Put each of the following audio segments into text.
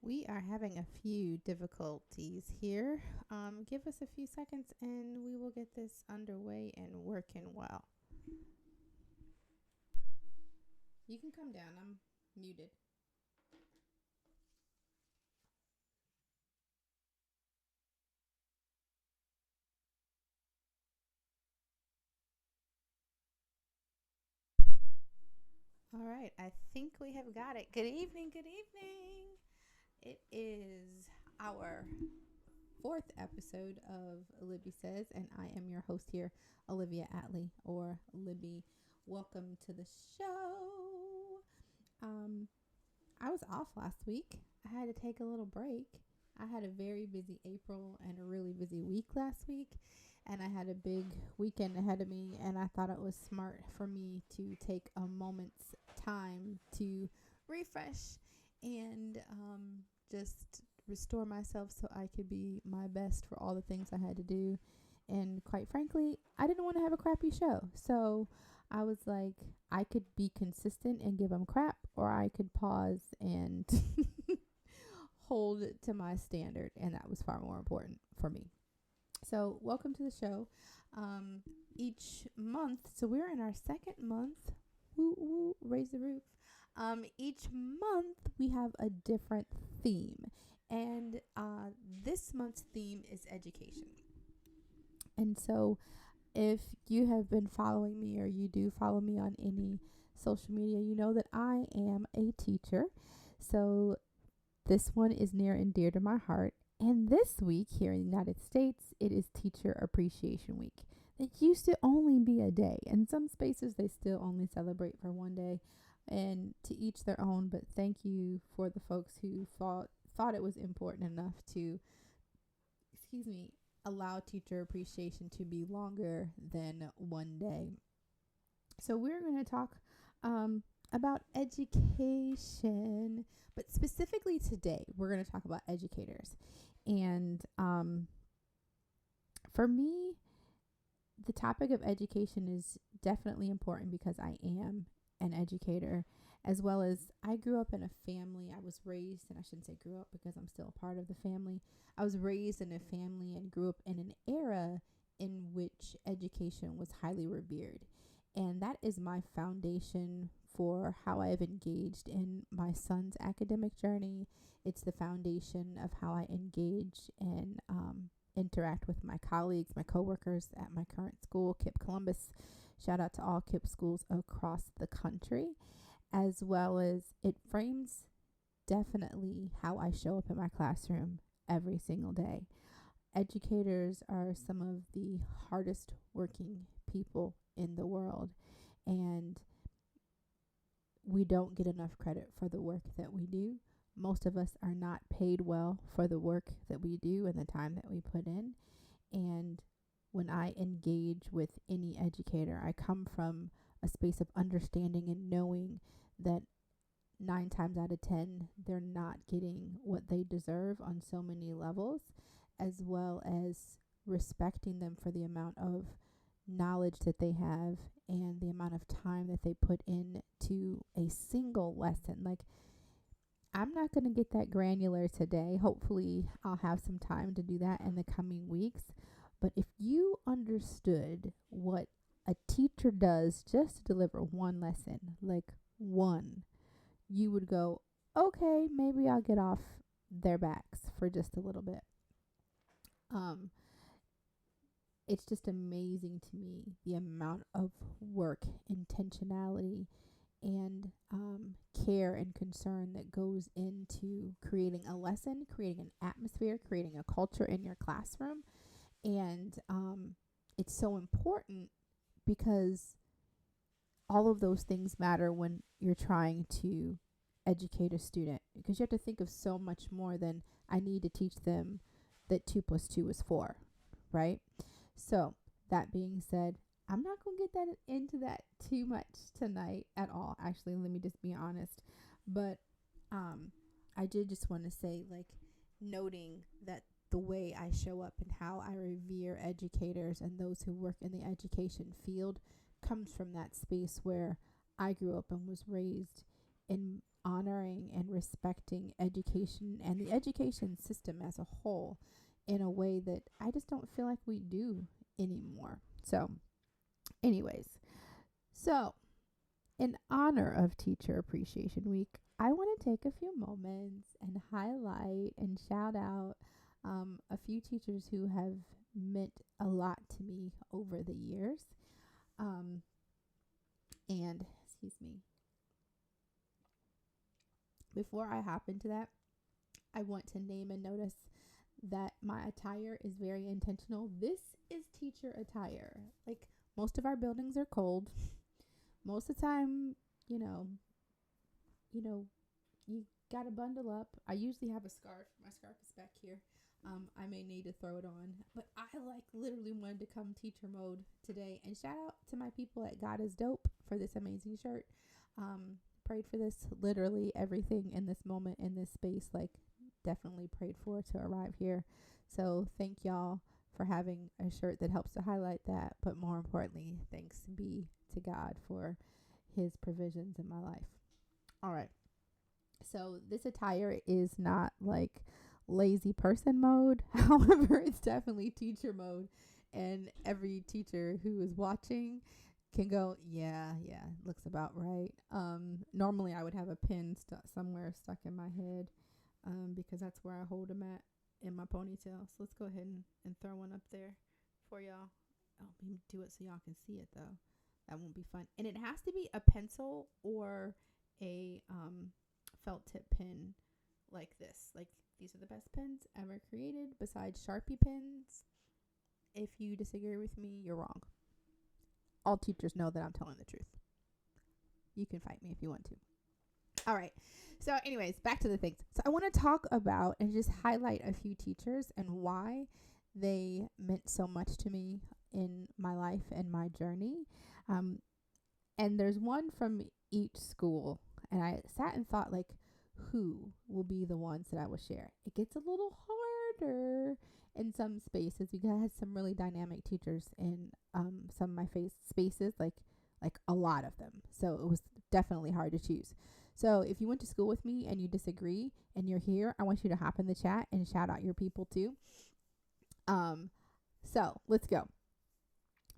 We are having a few difficulties here. Give us a few seconds and we will get this underway and working well. You can come down. I'm muted. All right. I think we have got it. Good evening. Good evening. It is our fourth episode of Libby Says, and I am your host here, Olivia Atley, or Libby. Welcome to the show. Um, I was off last week. I had to take a little break. I had a very busy April and a really busy week last week, and I had a big weekend ahead of me, and I thought it was smart for me to take a moment's time to refresh and just restore myself so I could be my best for all the things I had to do. And quite frankly, I didn't want to have a crappy show. So I was like, I could be consistent and give them crap, or I could pause and hold to my standard. And that was far more important for me. So, welcome to the show. Each month, so we're in our second month. Woo woo, raise the roof. Each month we have a different theme, and this month's theme is education. And so, if you have been following me or you do follow me on any social media, you know that I am a teacher. So, this one is near and dear to my heart. And this week here in the United States, it is Teacher Appreciation Week. It used to only be a day. In some spaces, they still only celebrate for one day, and to each their own. But thank you for the folks who thought it was important enough to, allow teacher appreciation to be longer than one day. So we're going to talk about education, but specifically today, we're going to talk about educators. And for me, the topic of education is definitely important because I am an educator, as well as I grew up in a family. I was raised, and I shouldn't say grew up because I'm still a part of the family. I was raised in a family and grew up in an era in which education was highly revered. And that is my foundation for how I have engaged in my son's academic journey. It's the foundation of how I engage and interact with my colleagues, my coworkers at my current school, KIPP Columbus. Shout out to all KIPP schools across the country, as well as it frames definitely how I show up in my classroom every single day. Educators are some of the hardest working people in the world, and we don't get enough credit for the work that we do. Most of us are not paid well for the work that we do and the time that we put in. And when I engage with any educator, I come from a space of understanding and knowing that 9 times out of 10, they're not getting what they deserve on so many levels, as well as respecting them for the amount of knowledge that they have and the amount of time that they put into a single lesson. Like, I'm not going to get that granular today. Hopefully, I'll have some time to do that in the coming weeks. But if you understood what a teacher does just to deliver one lesson, like one, you would go, okay, maybe I'll get off their backs for just a little bit. It's just amazing to me the amount of work, intentionality, and care and concern that goes into creating a lesson, creating an atmosphere, creating a culture in your classroom. And it's so important because all of those things matter when you're trying to educate a student, because you have to think of so much more than I need to teach them that 2 plus 2 is 4, right? So that being said, I'm not going to get that into that too much tonight at all. Actually, let me just be honest. But I did just want to say, like, noting that the way I show up and how I revere educators and those who work in the education field comes from that space where I grew up and was raised in honoring and respecting education and the education system as a whole in a way that I just don't feel like we do anymore. So, anyways, so in honor of Teacher Appreciation Week, I want to take a few moments and highlight and shout out a few teachers who have meant a lot to me over the years. And, excuse me, before I hop into that, I want to name and notice that my attire is very intentional. This is teacher attire. Like, most of our buildings are cold. Most of the time, you gotta bundle up. I usually have a scarf. My scarf is back here. I may need to throw it on, but I literally wanted to come teacher mode today. And shout out to my people at God is Dope for this amazing shirt. Prayed for this, literally everything in this moment, in this space, definitely prayed for to arrive here. So thank y'all for having a shirt that helps to highlight that. But more importantly, thanks be to God for his provisions in my life. All right. So this attire is not lazy person mode. However, it's definitely teacher mode. And every teacher who is watching can go, yeah, looks about right. Normally I would have a pin somewhere stuck in my head because that's where I hold them at in my ponytail. So let's go ahead and throw one up there for y'all. I'll do it so y'all can see it though. That won't be fun. And it has to be a pencil or a felt tip pen like this. These are the best pens ever created besides Sharpie pens. If you disagree with me, you're wrong. All teachers know that I'm telling the truth. You can fight me if you want to. All right. So anyways, back to the things. So I want to talk about and just highlight a few teachers and why they meant so much to me in my life and my journey. And there's one from each school. And I sat and thought, who will be the ones that I will share? It gets a little harder in some spaces. You guys had some really dynamic teachers in some of my spaces, like a lot of them. So it was definitely hard to choose. So if you went to school with me and you disagree and you're here, I want you to hop in the chat and shout out your people too. So let's go.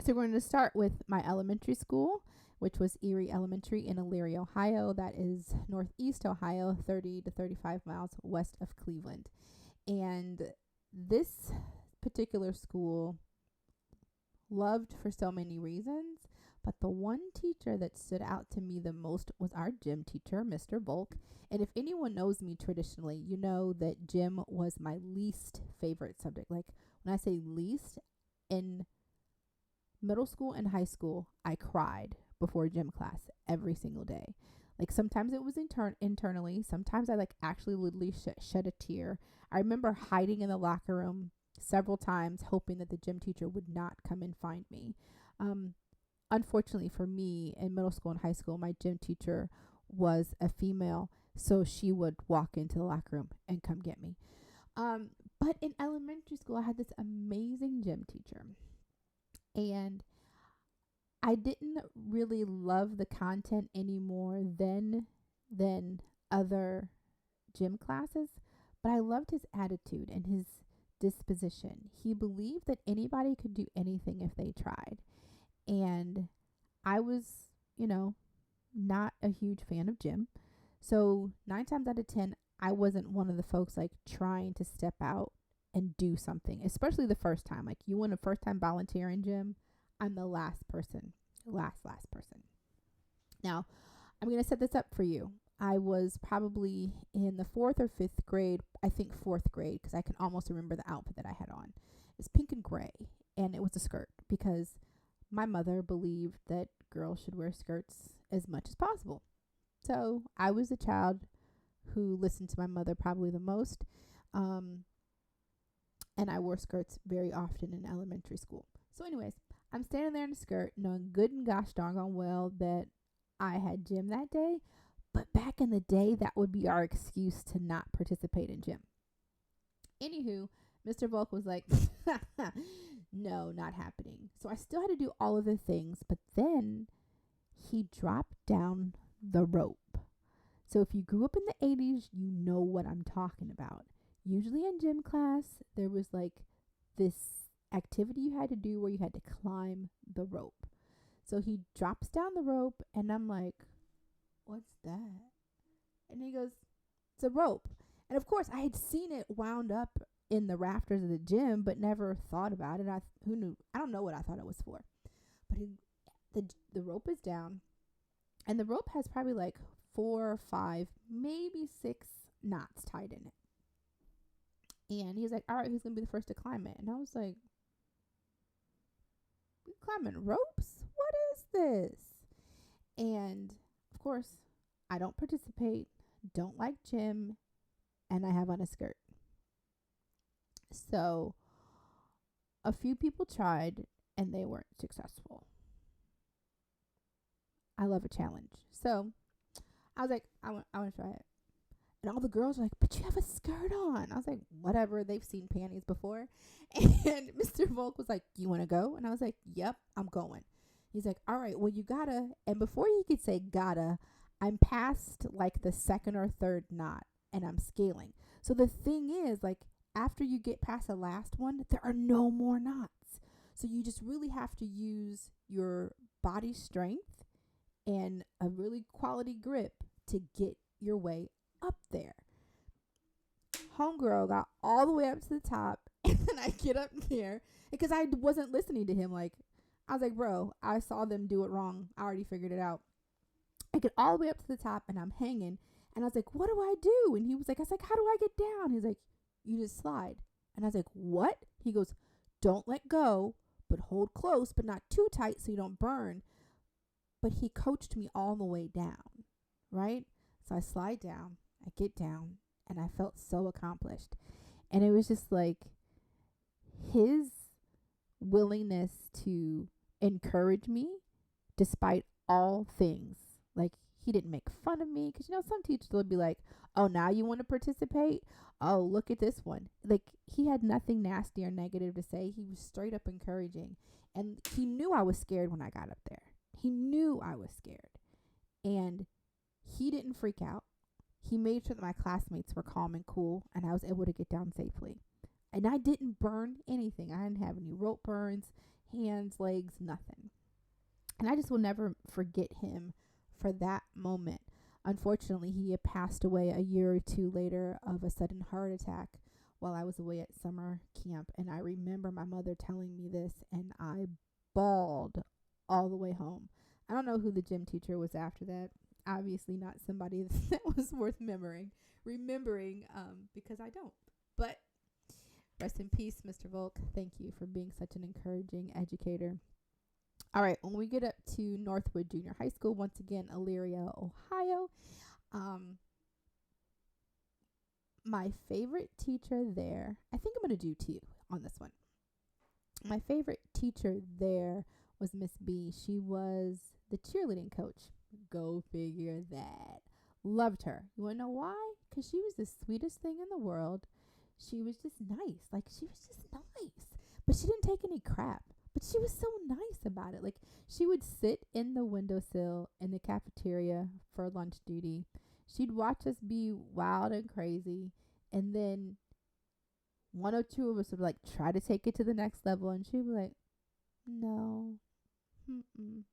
So we're going to start with my elementary school, which was Erie Elementary in Elyria, Ohio. That is northeast Ohio, 30 to 35 miles west of Cleveland. And this particular school loved for so many reasons, but the one teacher that stood out to me the most was our gym teacher, Mr. Volk. And if anyone knows me traditionally, you know that gym was my least favorite subject. When I say least, in middle school and high school, I cried before gym class every single day. Sometimes it was internally. Sometimes I actually literally shed a tear. I remember hiding in the locker room several times, hoping that the gym teacher would not come and find me. Unfortunately for me, in middle school and high school, my gym teacher was a female, so she would walk into the locker room and come get me. But in elementary school, I had this amazing gym teacher. And I didn't really love the content any more than other gym classes, but I loved his attitude and his disposition. He believed that anybody could do anything if they tried. And I was, not a huge fan of gym. So 9 times out of 10, I wasn't one of the folks trying to step out and do something, especially the first time. You want a first time volunteer in gym, I'm the last person. Last person. Now, I'm going to set this up for you. I was probably in the 4th or 5th grade, I think 4th grade, because I can almost remember the outfit that I had on. It's pink and gray, and it was a skirt because my mother believed that girls should wear skirts as much as possible. So I was the child who listened to my mother probably the most, and I wore skirts very often in elementary school. So anyways, I'm standing there in a skirt, knowing good and gosh doggone well that I had gym that day. But back in the day, that would be our excuse to not participate in gym. Anywho, Mr. Volk was like, no, not happening. So I still had to do all of the things, but then he dropped down the rope. So if you grew up in the 80s, you know what I'm talking about. Usually in gym class, there was like this activity you had to do where you had to climb the rope. So he drops down the rope, and I'm like, what's that? And he goes, it's a rope. And of course, I had seen it wound up in the rafters of the gym, but never thought about it. Who knew? I don't know what I thought it was for. But the rope is down, and the rope has probably like 4 or 5, maybe 6 knots tied in it. And he's like, all right, who's going to be the first to climb it? And I was like, we climbing ropes? What is this? And of course, I don't participate, don't like gym, and I have on a skirt. So a few people tried and they weren't successful. I love a challenge. So I was like, I want to try it. And all the girls were like, but you have a skirt on. I was like, whatever. They've seen panties before. And Mr. Volk was like, you want to go? And I was like, yep, I'm going. He's like, all right, well, you gotta. And before he could say gotta, I'm past like the 2nd or 3rd knot and I'm scaling. So the thing is, like, after you get past the last one, there are no more knots. So you just really have to use your body strength and a really quality grip to get your way up there. Homegirl got all the way up to the top, and then I get up there because I wasn't listening to him. Like, I was like, bro, I saw them do it wrong. I already figured it out. I get all the way up to the top, and I'm hanging, and I was like, what do I do? And he was like, I was like, how do I get down? He's like, you just slide. And I was like, what? He goes, don't let go, but hold close, but not too tight so you don't burn. But he coached me all the way down, right? So I slide down, I get down, and I felt so accomplished. And it was just like his willingness to encourage me despite all things. Like, he didn't make fun of me, because, you know, some teachers will be like, oh, now you want to participate? Oh, look at this one. Like, he had nothing nasty or negative to say. He was straight up encouraging. And he knew I was scared when I got up there. He knew I was scared. And he didn't freak out. He made sure that my classmates were calm and cool, and I was able to get down safely. And I didn't burn anything. I didn't have any rope burns, hands, legs, nothing. And I just will never forget him for that moment. Unfortunately, he had passed away a year or 2 later of a sudden heart attack while I was away at summer camp. And I remember my mother telling me this, and I bawled all the way home. I don't know who the gym teacher was after that. Obviously not somebody that was worth remembering, because I don't. But rest in peace, Mr. Volk. Thank you for being such an encouraging educator. All right, when we get up to Northwood Junior High School, once again, Elyria, Ohio, my favorite teacher there, I think I'm going to do 2 on this one. My favorite teacher there was Miss B. She was the cheerleading coach. Go figure that. Loved her. You want to know why? Because she was the sweetest thing in the world. She was just nice. Like, she was just nice. But she didn't take any crap. But she was so nice about it. Like, she would sit in the windowsill in the cafeteria for lunch duty. She'd watch us be wild and crazy. And then 1 or 2 of us would, like, try to take it to the next level. And she'd be like, no. And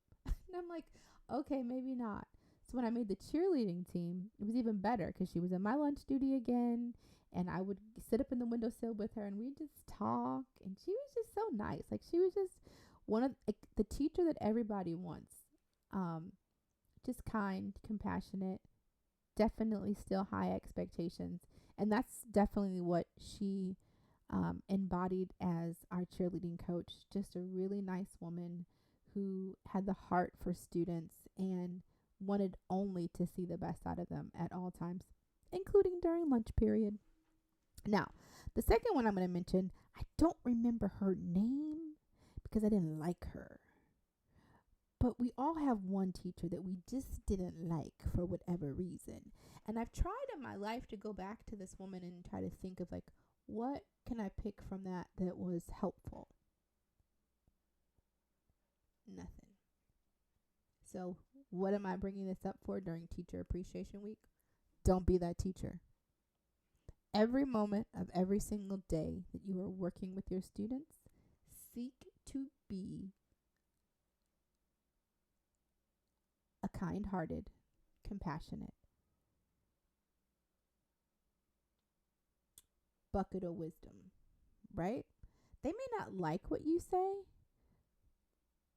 I'm like, okay, maybe not. So when I made the cheerleading team, it was even better because she was in my lunch duty again, and I would sit up in the windowsill with her, and we'd just talk, and she was just so nice. Like, she was just one of the teacher that everybody wants. Just kind, compassionate, definitely still high expectations, and that's definitely what she embodied as our cheerleading coach. Just a really nice woman who had the heart for students and wanted only to see the best out of them at all times, including during lunch period. Now, the second one I'm going to mention, I don't remember her name because I didn't like her. But we all have one teacher that we just didn't like for whatever reason. And I've tried in my life to go back to this woman and try to think of, like, what can I pick from that was helpful? Nothing. So what am I bringing this up for during Teacher Appreciation Week? Don't be that teacher. Every moment of every single day that you are working with your students, seek to be a kind-hearted, compassionate bucket of wisdom, right? They may not like what you say,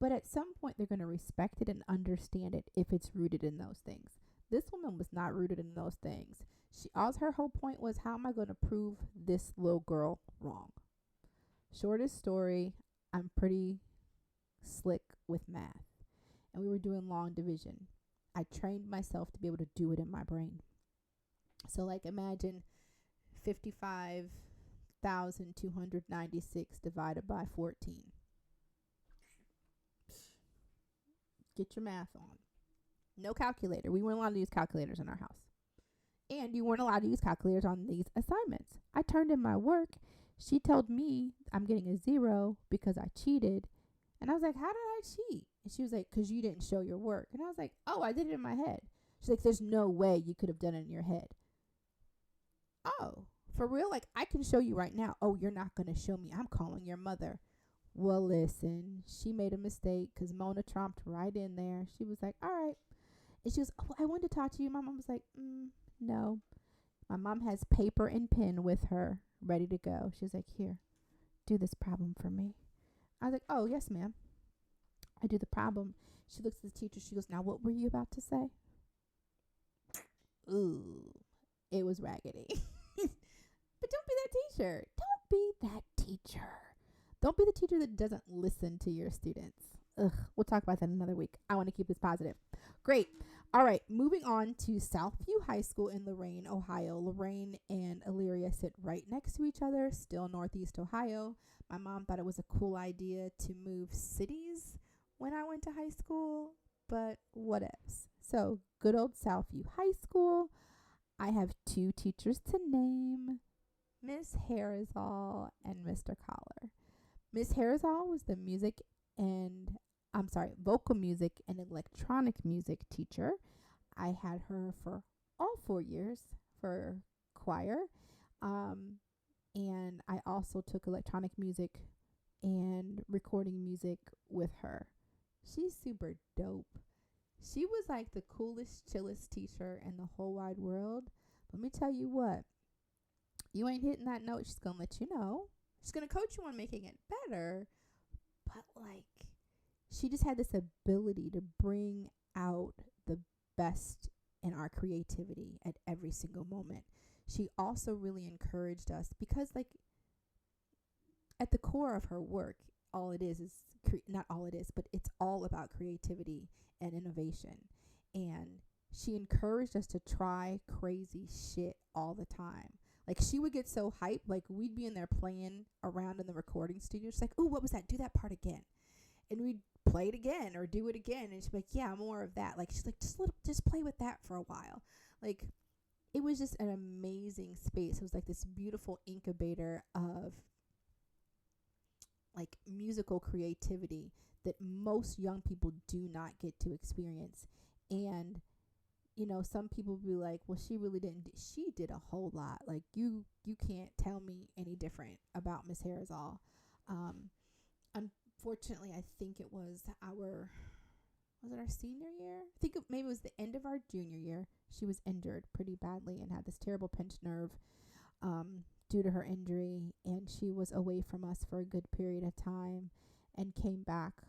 but at some point they're going to respect it and understand it if it's rooted in those things. This woman was not rooted in those things. Her whole point was, how am I going to prove this little girl wrong? Shortest story, I'm pretty slick with math, and we were doing long division. I trained myself to be able to do it in my brain. So like imagine 55,296 divided by 14. Get your math on. No calculator. We weren't allowed to use calculators in our house. And you weren't allowed to use calculators on these assignments. I turned in my work. She told me I'm getting a 0 because I cheated. And I was like, how did I cheat? And she was like, because you didn't show your work. And I was like, oh, I did it in my head. She's like, there's no way you could have done it in your head. Oh, for real? Like, I can show you right now. Oh, you're not going to show me. I'm calling your mother. Well, listen, she made a mistake because Mona tromped right in there. She was like, all right. And she was, oh, I wanted to talk to you. My mom was like, no. My mom has paper and pen with her ready to go. She was like, here, do this problem for me. I was like, oh, yes, ma'am. I do the problem. She looks at the teacher. She goes, now, what were you about to say? Ooh, it was raggedy. But don't be that teacher. Don't be that teacher. Don't be the teacher that doesn't listen to your students. Ugh, we'll talk about that another week. I want to keep this positive. Great. All right, moving on to Southview High School in Lorain, Ohio. Lorain and Elyria sit right next to each other, still Northeast Ohio. My mom thought it was a cool idea to move cities when I went to high school, but what else? So, good old Southview High School. I have 2 teachers to name, Miss Harazal and Mr. Collar. Miss Harazal was the vocal music and electronic music teacher. I had her for all 4 years for choir. And I also took electronic music and recording music with her. She's super dope. She was like the coolest, chillest teacher in the whole wide world. Let me tell you what. You ain't hitting that note, she's going to let you know. She's going to coach you on making it better. But like, she just had this ability to bring out the best in our creativity at every single moment. She also really encouraged us because, like, at the core of her work, all it is not all it is, but it's all about creativity and innovation. And she encouraged us to try crazy shit all the time. Like, she would get so hyped, like, we'd be in there playing around in the recording studio. She's like, ooh, what was that? Do that part again. And we'd play it again or do it again. And she'd be like, yeah, more of that. Like, she's like, just play with that for a while. Like, it was just an amazing space. It was like this beautiful incubator of, like, musical creativity that most young people do not get to experience. And you know, some people be like, well, she really didn't. She did a whole lot. Like, you can't tell me any different about Miss Harazal. Unfortunately, I think it was our senior year? I think maybe it was the end of our junior year. She was injured pretty badly and had this terrible pinched nerve due to her injury. And she was away from us for a good period of time and came back.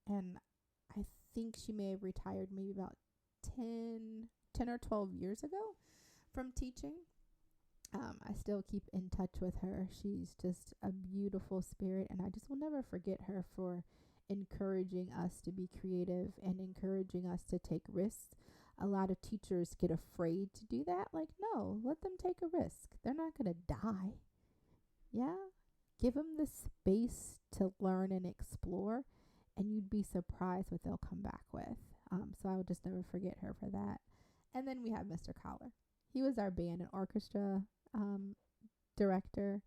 And I think she may have retired maybe about 10 or 12 years ago from teaching. I still keep in touch with her. She's just a beautiful spirit, and I just will never forget her for encouraging us to be creative and encouraging us to take risks. A lot of teachers get afraid to do that. Like, no, let them take a risk. They're not going to die. Yeah? Give them the space to learn and explore, and you'd be surprised what they'll come back with. So I would just never forget her for that. And then we have Mr. Collar. He was our band and orchestra director.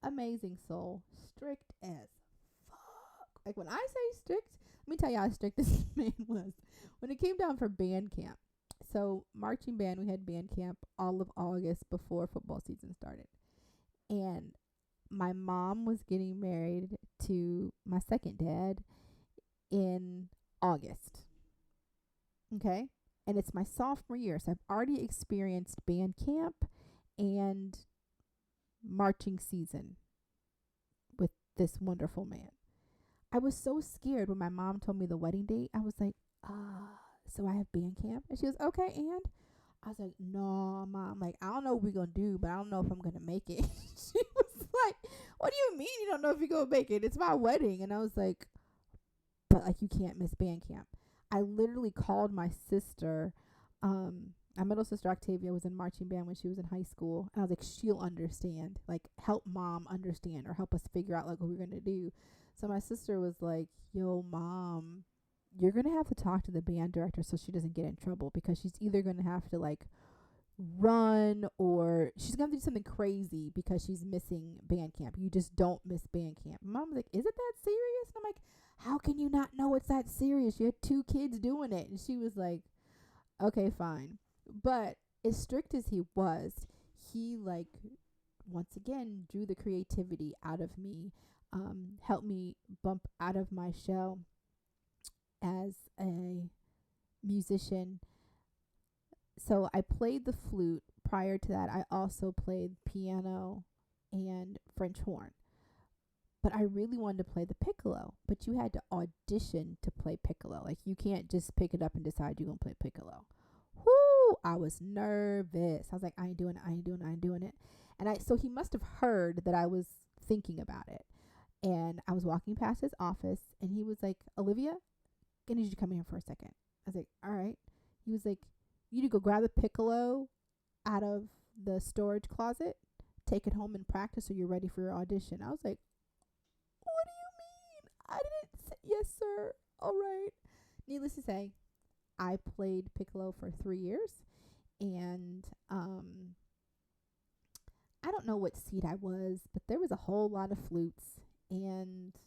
Amazing soul. Strict as fuck. Like, when I say strict, let me tell you how strict this man was. When it came down for band camp, So marching band, we had band camp all of August before football season started. And my mom was getting married to my second dad in August. Okay? And it's my sophomore year, so I've already experienced band camp and marching season with this wonderful man. I was so scared when my mom told me the wedding date. I was like, so I have band camp? And she was, okay, and? I was like, no, Mom. Like, I don't know what we're going to do, but I don't know if I'm going to make it. She was like, what do you mean you don't know if you're going to make it? It's my wedding. And I was like, but, like, you can't miss band camp. I literally called my sister. My middle sister, Octavia, was in marching band when she was in high school. And I was like, she'll understand. Like, help Mom understand or help us figure out, like, what we're going to do. So my sister was like, yo, Mom, you're going to have to talk to the band director so she doesn't get in trouble, because she's either going to have to, like, run or she's going to do something crazy because she's missing band camp. You just don't miss band camp. Mom was like, is it that serious? And I'm like, how can you not know it's that serious? You had 2 kids doing it. And she was like, okay, fine. But as strict as he was, he, like, once again drew the creativity out of me, helped me bump out of my shell as a musician. So I played the flute. Prior to that, I also played piano and French horn. But I really wanted to play the piccolo. But you had to audition to play piccolo. Like, you can't just pick it up and decide you're going to play piccolo. Whoo! I was nervous. I was like, I ain't doing it. And so he must have heard that I was thinking about it. And I was walking past his office, and he was like, Olivia, I need you to come here for a second. I was like, all right. He was like, you need to go grab the piccolo out of the storage closet, take it home and practice so you're ready for your audition. I was like, what do you mean? I didn't say, yes, sir. All right. Needless to say, I played piccolo for 3 years, and I don't know what seat I was, but there was a whole lot of flutes, and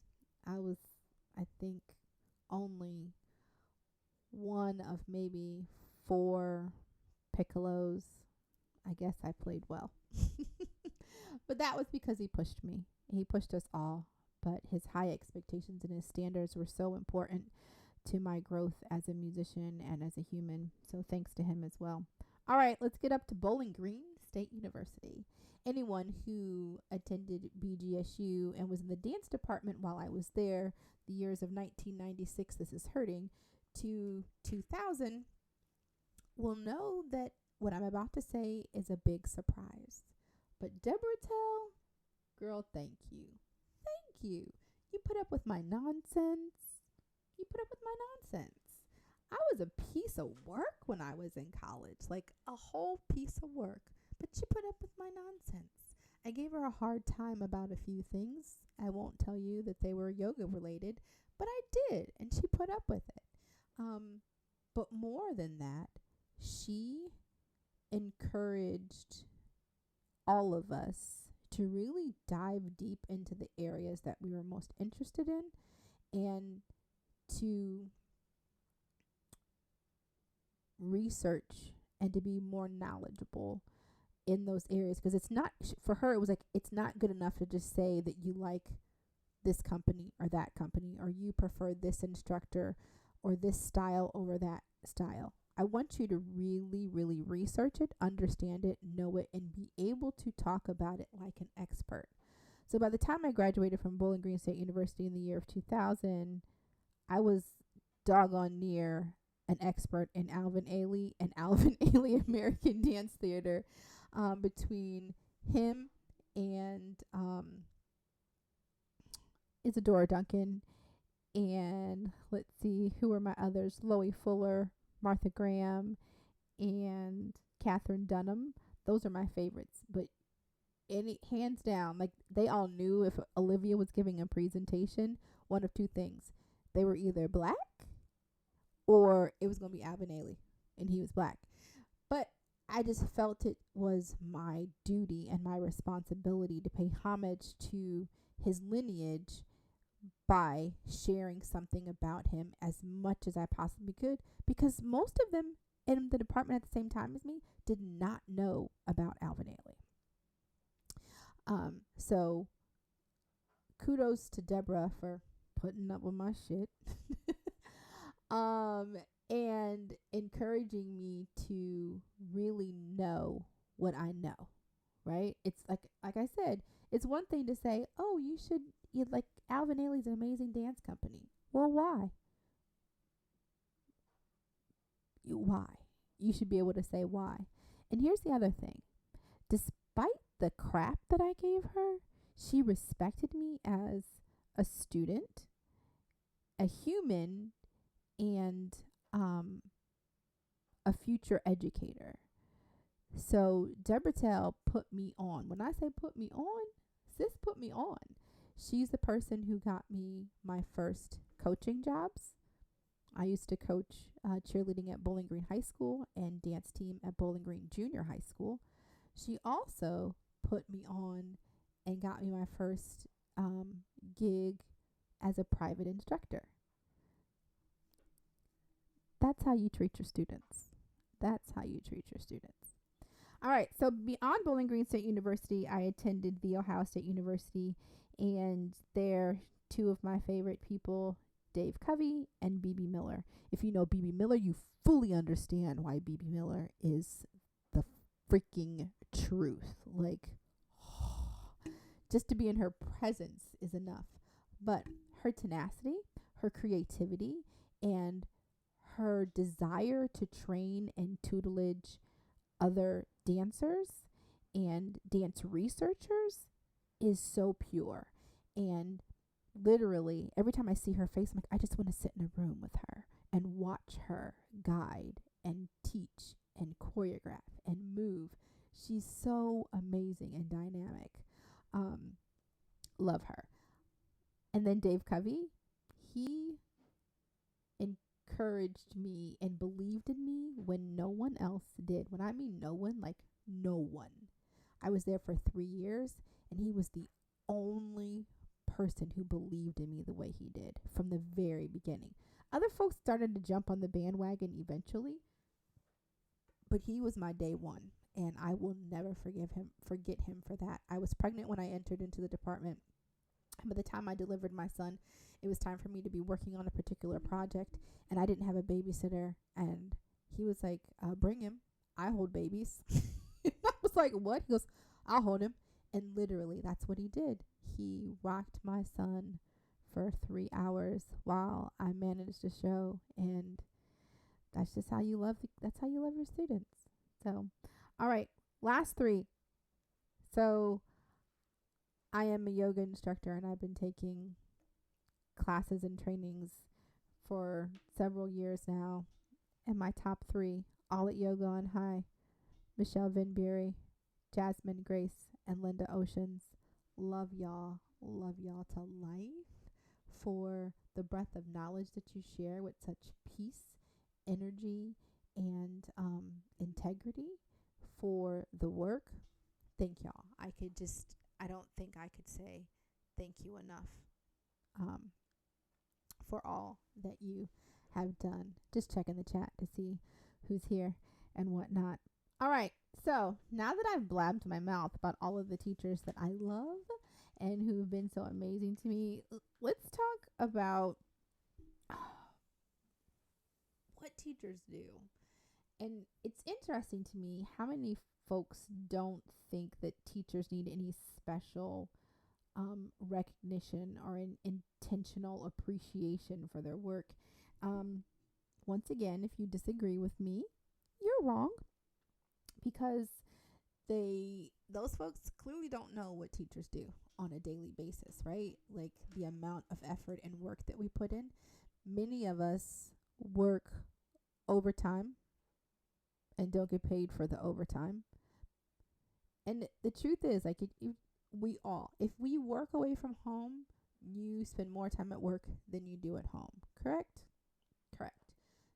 I was, I think, only one of maybe 4 piccolos. I guess I played well. But that was because he pushed me. He pushed us all. But his high expectations and his standards were so important to my growth as a musician and as a human. So thanks to him as well. All right, let's get up to Bowling Green State University. Anyone who attended BGSU and was in the dance department while I was there, the years of 1996, this is hurting, to 2000, will know that what I'm about to say is a big surprise. But Deborah Tell, girl, thank you. Thank you. You put up with my nonsense. You put up with my nonsense. I was a piece of work when I was in college, like a whole piece of work. But she put up with my nonsense. I gave her a hard time about a few things. I won't tell you that they were yoga related, but I did, and she put up with it. But more than that, she encouraged all of us to really dive deep into the areas that we were most interested in, and to research and to be more knowledgeable in those areas. Because it's not, for her, it was like, it's not good enough to just say that you like this company or that company, or you prefer this instructor or this style over that style. I want you to really, really research it, understand it, know it, and be able to talk about it like an expert. So by the time I graduated from Bowling Green State University in the year of 2000, I was doggone near an expert in Alvin Ailey and Alvin Ailey American Dance Theater. Between him and Isadora Duncan, and let's see, who were my others? Loie Fuller, Martha Graham, and Catherine Dunham. Those are my favorites. But any, hands down, like, they all knew if Olivia was giving a presentation, one of two things. They were either black or it was going to be Alvin Ailey, and he was black. But I just felt it was my duty and my responsibility to pay homage to his lineage by sharing something about him as much as I possibly could, because most of them in the department at the same time as me did not know about Alvin Ailey. So kudos to Deborah for putting up with my shit. And encouraging me to really know what I know, right? It's like I said, it's one thing to say, oh, you like Alvin Ailey's an amazing dance company. Well, why? Why? You should be able to say why. And here's the other thing. Despite the crap that I gave her, she respected me as a student, a human, and a future educator. So Deborah Tell put me on. When I say put me on, sis put me on. She's the person who got me my first coaching jobs. I used to coach cheerleading at Bowling Green High School and dance team at Bowling Green Junior High School. She also put me on and got me my first gig as a private instructor. That's how you treat your students. That's how you treat your students. All right, so beyond Bowling Green State University, I attended The Ohio State University, and there, two of my favorite people, Dave Covey and B.B. Miller. If you know B.B. Miller, you fully understand why B.B. Miller is the freaking truth. Like, just to be in her presence is enough. But her tenacity, her creativity, and her desire to train and tutelage other dancers and dance researchers is so pure. And literally, every time I see her face, I'm like, I just want to sit in a room with her and watch her guide and teach and choreograph and move. She's so amazing and dynamic. Love her. And then Dave Covey, he encouraged me and believed in me when no one else did. When I mean no one, like no one. I was there for 3 years, and he was the only person who believed in me the way he did from the very beginning. Other folks started to jump on the bandwagon eventually, but he was my day one, and I will never forget him for that. I was pregnant when I entered into the department. By the time I delivered my son, it was time for me to be working on a particular project, and I didn't have a babysitter, and he was like, bring him. I hold babies. I was like, what? He goes, I'll hold him. And literally, that's what he did. He rocked my son for 3 hours while I managed the show, and that's just how you love. That's how you love your students. So, all right, last 3. So, I am a yoga instructor, and I've been taking classes and trainings for several years now. And my top 3, all at Yoga on High, Michelle Vinbury, Jasmine Grace, and Linda Oceans. Love y'all to life for the breadth of knowledge that you share with such peace, energy, and integrity for the work. Thank y'all. I don't think I could say thank you enough for all that you have done. Just checking the chat to see who's here and whatnot. All right. So now that I've blabbed my mouth about all of the teachers that I love and who've been so amazing to me, let's talk about what teachers do. And it's interesting to me how many folks don't think that teachers need any special recognition or an intentional appreciation for their work. Once again, if you disagree with me, you're wrong, because those folks clearly don't know what teachers do on a daily basis, right? Like the amount of effort and work that we put in. Many of us work overtime and don't get paid for the overtime. And the truth is, like, if we work away from home, you spend more time at work than you do at home. Correct? Correct.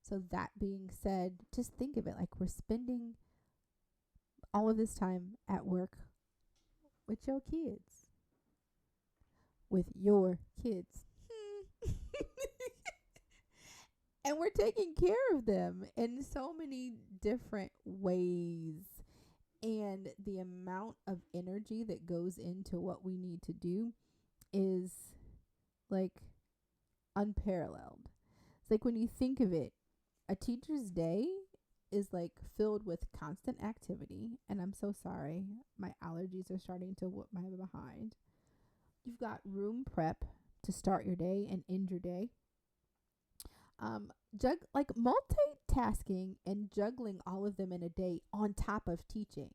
So that being said, just think of it like we're spending all of this time at work with your kids. With your kids. And we're taking care of them in so many different ways. And the amount of energy that goes into what we need to do is like unparalleled. It's like when you think of it, a teacher's day is like filled with constant activity. And I'm so sorry, my allergies are starting to whoop my behind. You've got room prep to start your day and end your day. Like multitasking and juggling all of them in a day on top of teaching,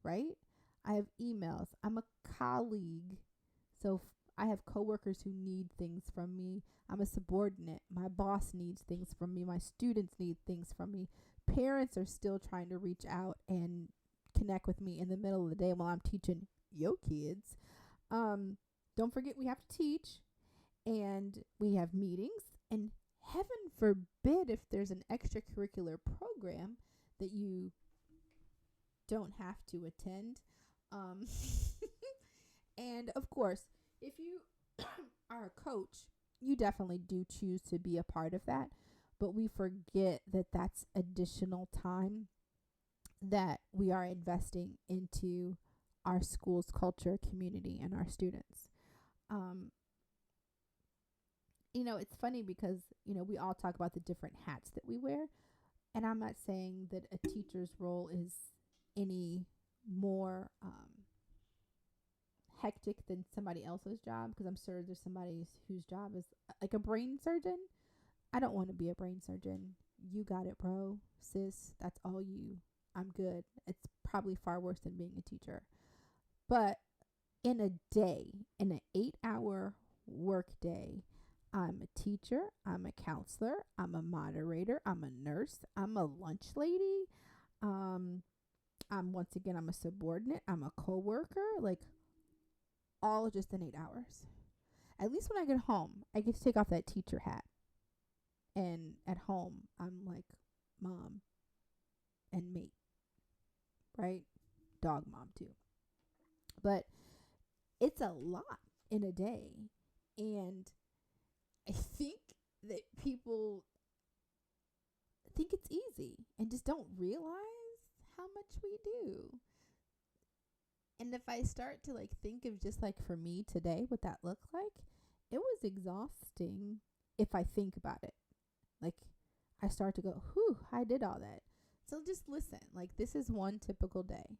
right? I have emails. I'm a colleague, so I have coworkers who need things from me. I'm a subordinate. My boss needs things from me. My students need things from me. Parents are still trying to reach out and connect with me in the middle of the day while I'm teaching yo kids. Don't forget we have to teach, and we have meetings, and heaven forbid if there's an extracurricular program that you don't have to attend. Um, and of course, if you are a coach, you definitely do choose to be a part of that. But we forget that that's additional time that we are investing into our school's culture, community, and our students. Um, it's funny because, we all talk about the different hats that we wear. And I'm not saying that a teacher's role is any more hectic than somebody else's job, because I'm sure there's somebody whose job is like a brain surgeon. I don't want to be a brain surgeon. You got it, bro, sis. That's all you. I'm good. It's probably far worse than being a teacher. But in a day, in an 8-hour work day, I'm a teacher, I'm a counselor, I'm a moderator, I'm a nurse, I'm a lunch lady. I'm a subordinate, I'm a coworker, like all just in 8 hours. At least when I get home, I get to take off that teacher hat. And at home, I'm like mom and mate, right? Dog mom too. But it's a lot in a day. And I think that people think it's easy and just don't realize how much we do. And if I start to think of just for me today, what that looked like, it was exhausting if I think about it. I start to go, whew, I did all that. So just listen, this is one typical day.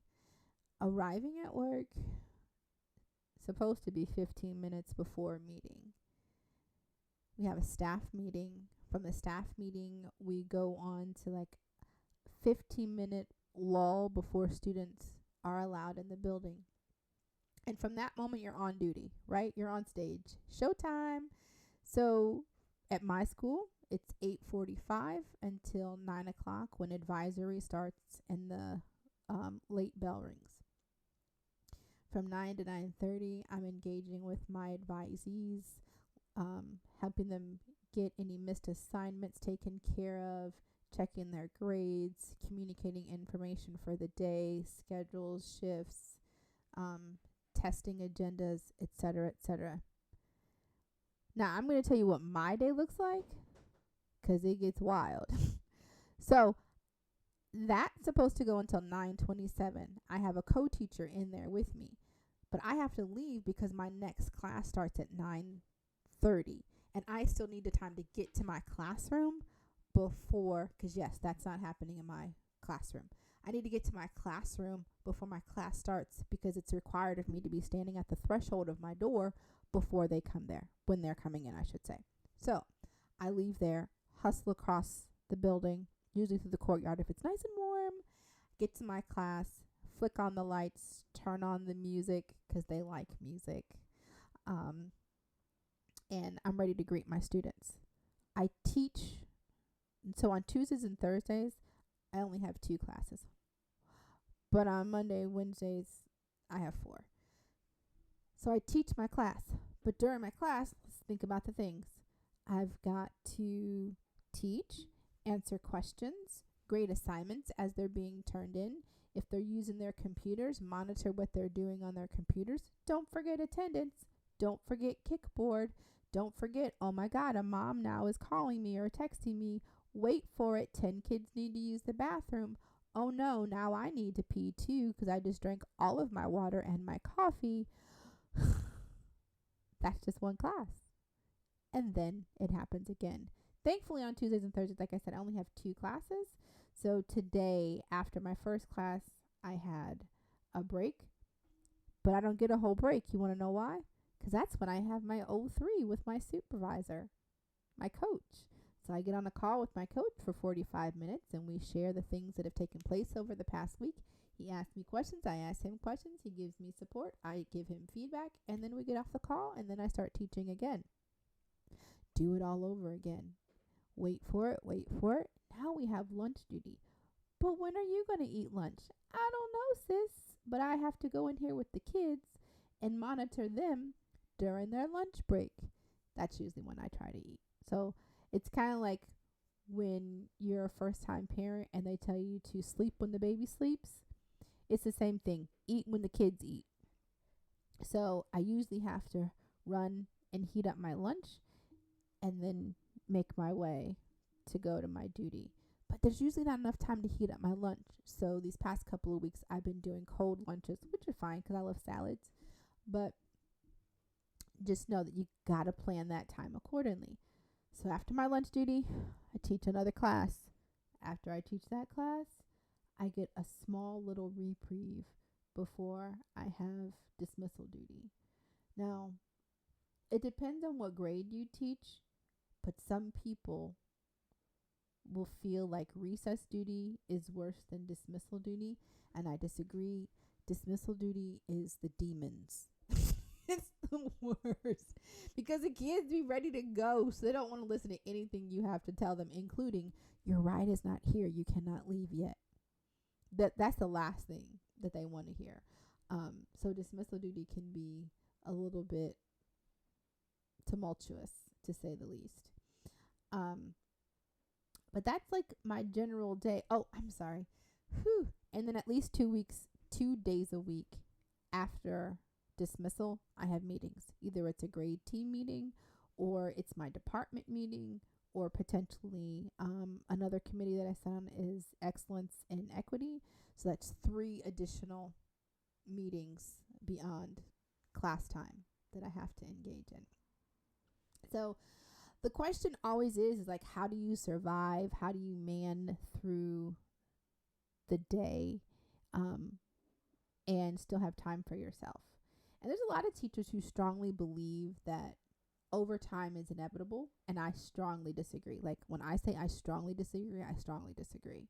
Arriving at work, supposed to be 15 minutes before a meeting. We have a staff meeting. From the staff meeting, we go on to 15-minute lull before students are allowed in the building. And from that moment, you're on duty, right? You're on stage. Showtime. So at my school, it's 8:45 until 9 o'clock when advisory starts and the late bell rings. From 9 to 9:30, I'm engaging with my advisees, helping them get any missed assignments taken care of, checking their grades, communicating information for the day, schedules, shifts, testing agendas, etc., etc. Now, I'm going to tell you what my day looks like, because it gets wild. So, that's supposed to go until 9:27. I have a co-teacher in there with me, but I have to leave because my next class starts at 9:30, and I still need the time to get to my classroom before, because yes, that's not happening in my classroom. I need to get to my classroom before my class starts, because it's required of me to be standing at the threshold of my door before they come there, when they're coming in, I should say. So I leave there, hustle across the building, usually through the courtyard if it's nice and warm, get to my class, flick on the lights, turn on the music, because they like music, and I'm ready to greet my students. I teach, so on Tuesdays and Thursdays, I only have 2 classes. But on Monday, Wednesdays, I have 4. So I teach my class. But during my class, let's think about the things. I've got to teach, answer questions, grade assignments as they're being turned in. If they're using their computers, monitor what they're doing on their computers. Don't forget attendance. Don't forget kickboard. Don't forget, oh my God, a mom now is calling me or texting me. Wait for it. 10 kids need to use the bathroom. Oh no, now I need to pee too because I just drank all of my water and my coffee. That's just one class. And then it happens again. Thankfully, on Tuesdays and Thursdays, like I said, I only have 2 classes. So today, after my first class, I had a break. But I don't get a whole break. You want to know why? Because that's when I have my O3 with my supervisor, my coach. So I get on a call with my coach for 45 minutes, and we share the things that have taken place over the past week. He asks me questions. I ask him questions. He gives me support. I give him feedback. And then we get off the call, and then I start teaching again. Do it all over again. Wait for it. Wait for it. Now we have lunch duty. But when are you going to eat lunch? I don't know, sis. But I have to go in here with the kids and monitor them during their lunch break. That's usually when I try to eat. So it's kind of like when you're a first-time parent and they tell you to sleep when the baby sleeps. It's the same thing. Eat when the kids eat. So I usually have to run and heat up my lunch and then make my way to go to my duty. But there's usually not enough time to heat up my lunch. So these past couple of weeks, I've been doing cold lunches, which are fine because I love salads. But just know that you got to plan that time accordingly. So after my lunch duty, I teach another class. After I teach that class, I get a small little reprieve before I have dismissal duty. Now, it depends on what grade you teach, but some people will feel like recess duty is worse than dismissal duty, and I disagree. Dismissal duty is the demons. It's the worst because the kids be ready to go, so they don't want to listen to anything you have to tell them, including your ride is not here, you cannot leave yet. That's the last thing that they want to hear. So dismissal duty can be a little bit tumultuous, to say the least. But that's like my general day. Oh, I'm sorry. Whew. And then at least 2 days a week after dismissal, I have meetings. Either it's a grade team meeting, or it's my department meeting, or potentially another committee that I sit on is excellence in equity. So that's 3 additional meetings beyond class time that I have to engage in. So the question always is like, how do you survive? How do you man through the day and still have time for yourself? And there's a lot of teachers who strongly believe that overtime is inevitable, and I strongly disagree. Like when I say I strongly disagree, I strongly disagree.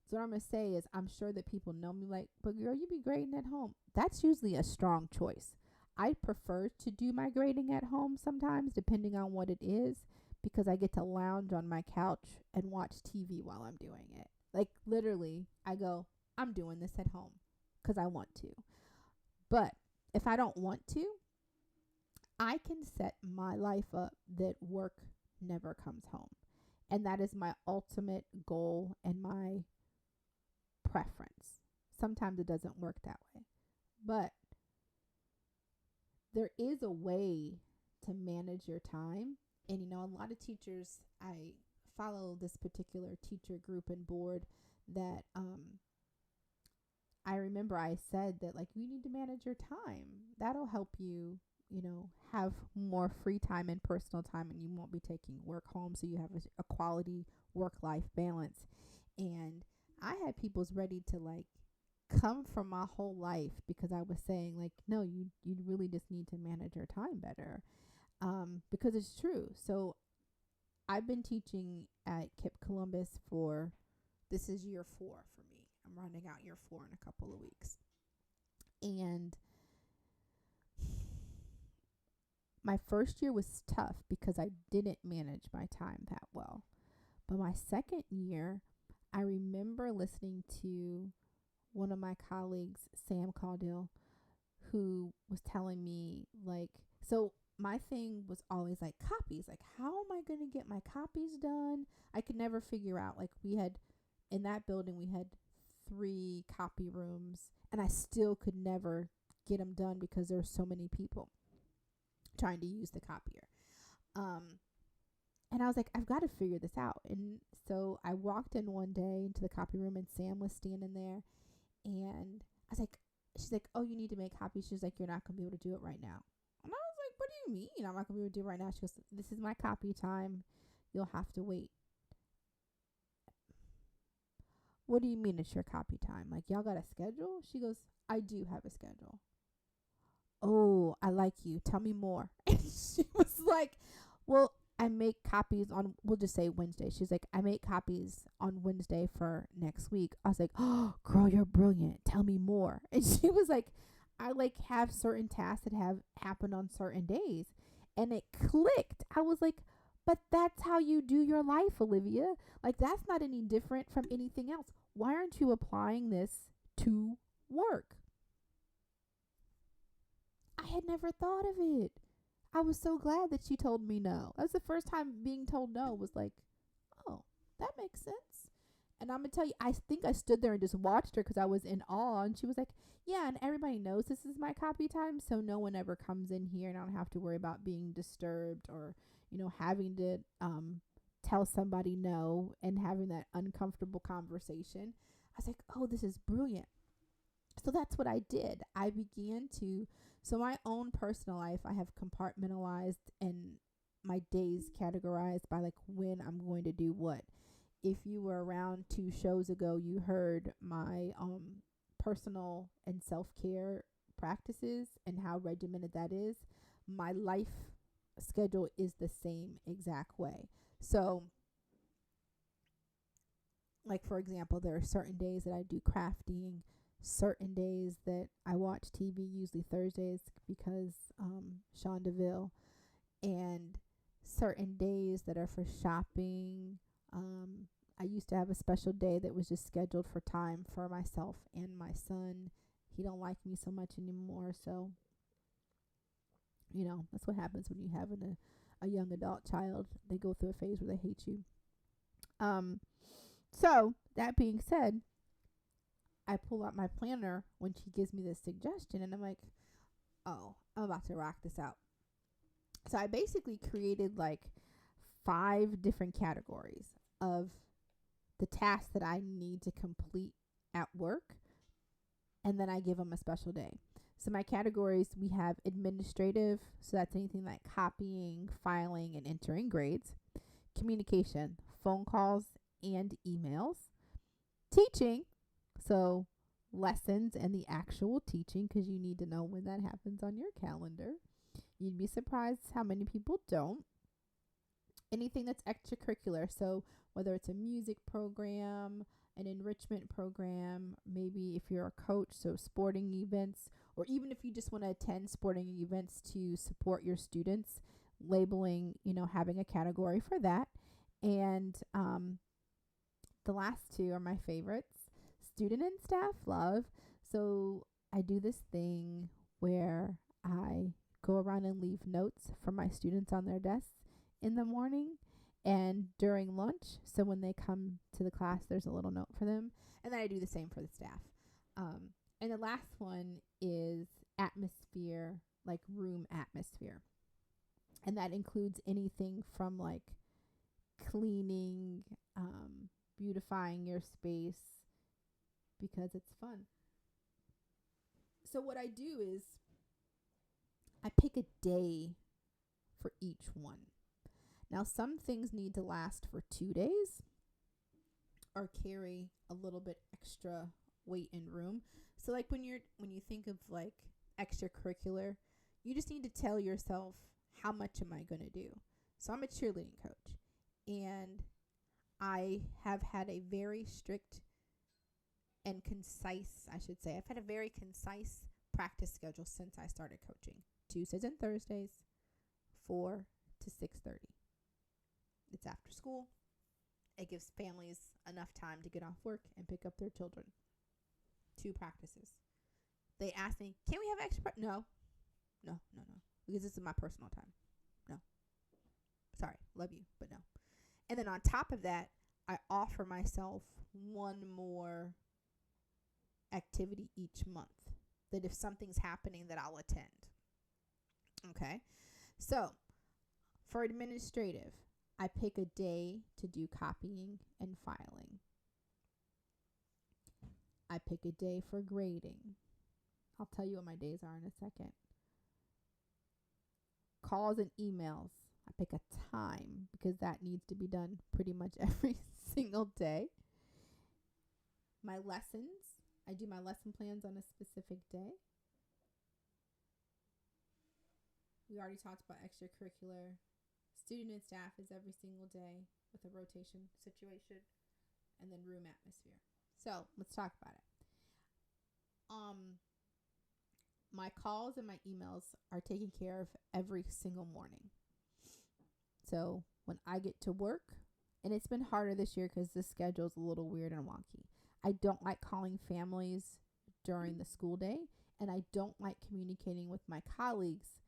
So what I'm going to say is I'm sure that people know me like, but girl, you be grading at home. That's usually a strong choice. I prefer to do my grading at home sometimes, depending on what it is, because I get to lounge on my couch and watch TV while I'm doing it. Like literally, I go, I'm doing this at home because I want to. But if I don't want to, I can set my life up that work never comes home. And that is my ultimate goal and my preference. Sometimes it doesn't work that way. But there is a way to manage your time. And, you know, a lot of teachers, I follow this particular teacher group and board that I remember I said that, like, you need to manage your time. That'll help you, you know, have more free time and personal time, and you won't be taking work home, so you have a quality work-life balance. And I had people's ready to, like, come from my whole life because I was saying, like, no, you really just need to manage your time better, because it's true. So I've been teaching at KIPP Columbus this is year 4 for me. I'm rounding out year 4 in a couple of weeks. And my first year was tough because I didn't manage my time that well. But my second year, I remember listening to one of my colleagues, Sam Caudill, who was telling me, like, so my thing was always like copies. Like, how am I going to get my copies done? I could never figure out. Like, in that building, we had 3 copy rooms, and I still could never get them done because there were so many people trying to use the copier. Um, and I was like, I've got to figure this out. And so I walked in one day into the copy room, and Sam was standing there. And I was like, she's like, oh, you need to make copies. She's like, you're not going to be able to do it right now. And I was like, what do you mean I'm not going to be able to do it right now? She goes, this is my copy time. You'll have to wait. What do you mean it's your copy time? Like, y'all got a schedule? She goes, I do have a schedule. Oh, I like you. Tell me more. And she was like, well, I make copies on, we'll just say Wednesday. She's like, I make copies on Wednesday for next week. I was like, oh, girl, you're brilliant. Tell me more. And she was like, I like have certain tasks that have happened on certain days. And it clicked. I was like, but that's how you do your life, Olivia. Like, that's not any different from anything else. Why aren't you applying this to work? I had never thought of it. I was so glad that she told me no. That was the first time being told no was like, oh, that makes sense. And I'm going to tell you, I think I stood there and just watched her because I was in awe. And she was like, yeah, and everybody knows this is my copy time. So no one ever comes in here and I don't have to worry about being disturbed or, having to tell somebody no and having that uncomfortable conversation. I was like, oh, this is brilliant. So that's what I did. I began to, so my own personal life, I have compartmentalized and my days categorized by like when I'm going to do what. If you were around 2 shows ago, you heard my personal and self-care practices and how regimented that is. My life schedule is the same exact way. So, like for example, there are certain days that I do crafting, certain days that I watch TV, usually Thursdays because Sean DeVille, and certain days that are for shopping. I used to have a special day that was just scheduled for time for myself and my son. He don't like me so much anymore, so that's what happens when you have a young adult child. They go through a phase where they hate you. So that being said, I pull out my planner when she gives me this suggestion, and I'm like, oh, I'm about to rock this out. So I basically created like 5 different categories of the tasks that I need to complete at work, and then I give them a special day. So my categories, we have administrative, so that's anything like copying, filing, and entering grades. Communication, phone calls and emails. Teaching, so lessons and the actual teaching, because you need to know when that happens on your calendar. You'd be surprised how many people don't. Anything that's extracurricular, so whether it's a music program, an enrichment program, maybe if you're a coach, so sporting events, or even if you just want to attend sporting events to support your students, labeling, having a category for that. And the last 2 are my favorites, student and staff love. So I do this thing where I go around and leave notes for my students on their desks in the morning and during lunch. So when they come to the class, there's a little note for them. And then I do the same for the staff. And the last one is atmosphere, like room atmosphere. And that includes anything from like cleaning, beautifying your space, because it's fun. So what I do is I pick a day for each one. Now, some things need to last for 2 days or carry a little bit extra weight and room. So like when you think of like extracurricular, you just need to tell yourself, how much am I going to do? So I'm a cheerleading coach, and I have had a very strict and concise, I should say, I've had a very concise practice schedule since I started coaching. Tuesdays and Thursdays, 4 to 6:30. It's after school. It gives families enough time to get off work and pick up their children. 2 practices. They asked me, can we have extra? No. Because this is my personal time. No. Sorry. Love you, but no. And then on top of that, I offer myself one more activity each month, that if something's happening that I'll attend. Okay. So For administrative, I pick a day to do copying and filing. I pick a day for grading. I'll tell you what my days are in a second. Calls and emails. I pick a time because that needs to be done pretty much every single day. My lessons. I do my lesson plans on a specific day. We already talked about extracurricular. Student and staff is every single day with a rotation situation, and then room atmosphere. So let's talk about it. My calls and my emails are taken care of every single morning. So when I get to work, and it's been harder this year because the schedule is a little weird and wonky. I don't like calling families during the school day, and I don't like communicating with my colleagues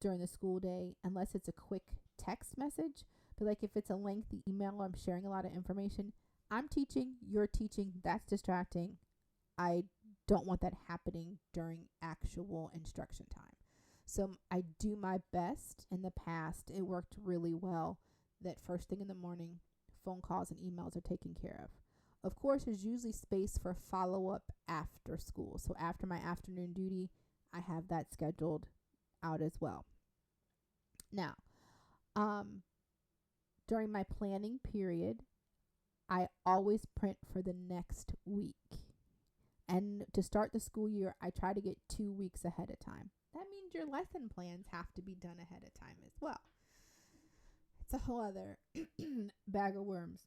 during the school day unless it's a quick text message. But like if it's a lengthy email, I'm sharing a lot of information. I'm teaching, you're teaching, that's distracting. I don't want that happening during actual instruction time. So I do my best. In the past, it worked really well that first thing in the morning, phone calls and emails are taken care of. Of course, there's usually space for follow-up after school. So after my afternoon duty, I have that scheduled out as well. Now, during my planning period, I always print for the next week. And to start the school year, I try to get 2 weeks ahead of time. That means your lesson plans have to be done ahead of time as well. It's a whole other bag of worms.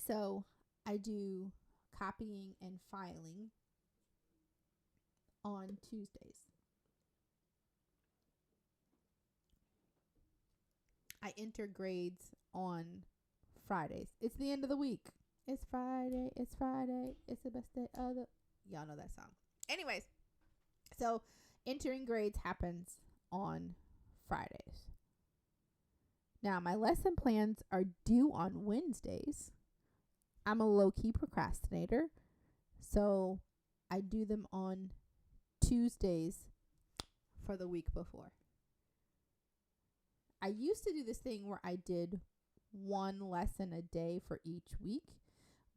So I do copying and filing on Tuesdays. I enter grades on Fridays. It's the end of the week. It's Friday. It's Friday. It's the best day of the... Y'all know that song. Anyways, so entering grades happens on Fridays. Now, my lesson plans are due on Wednesdays. I'm a low-key procrastinator, so I do them on Tuesdays for the week before. I used to do this thing where I did one lesson a day for each week,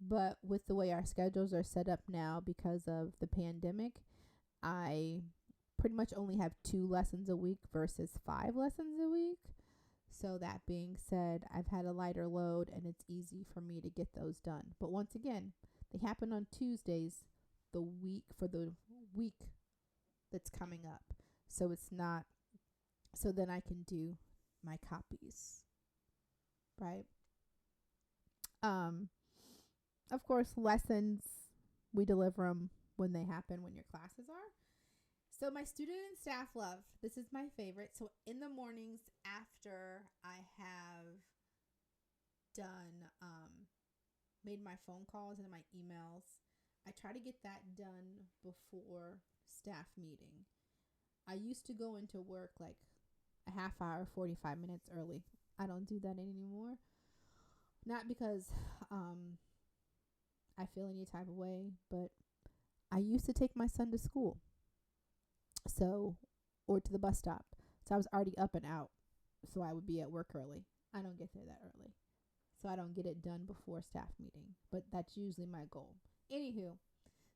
but with the way our schedules are set up now because of the pandemic, I pretty much only have 2 lessons a week versus 5 lessons a week. So that being said, I've had a lighter load and it's easy for me to get those done. But once again, they happen on Tuesdays the week that's coming up. So it's not, so then I can do my copies, right? Of course, lessons, we deliver them when they happen, when your classes are. So my student and staff love, this is my favorite. So in the mornings after I have done, made my phone calls and my emails, I try to get that done before staff meeting. I used to go into work like a half hour, 45 minutes early. I don't do that anymore. Not because I feel any type of way, but I used to take my son to school. So, or to the bus stop. So I was already up and out. So I would be at work early. I don't get there that early. So I don't get it done before staff meeting. But that's usually my goal. Anywho,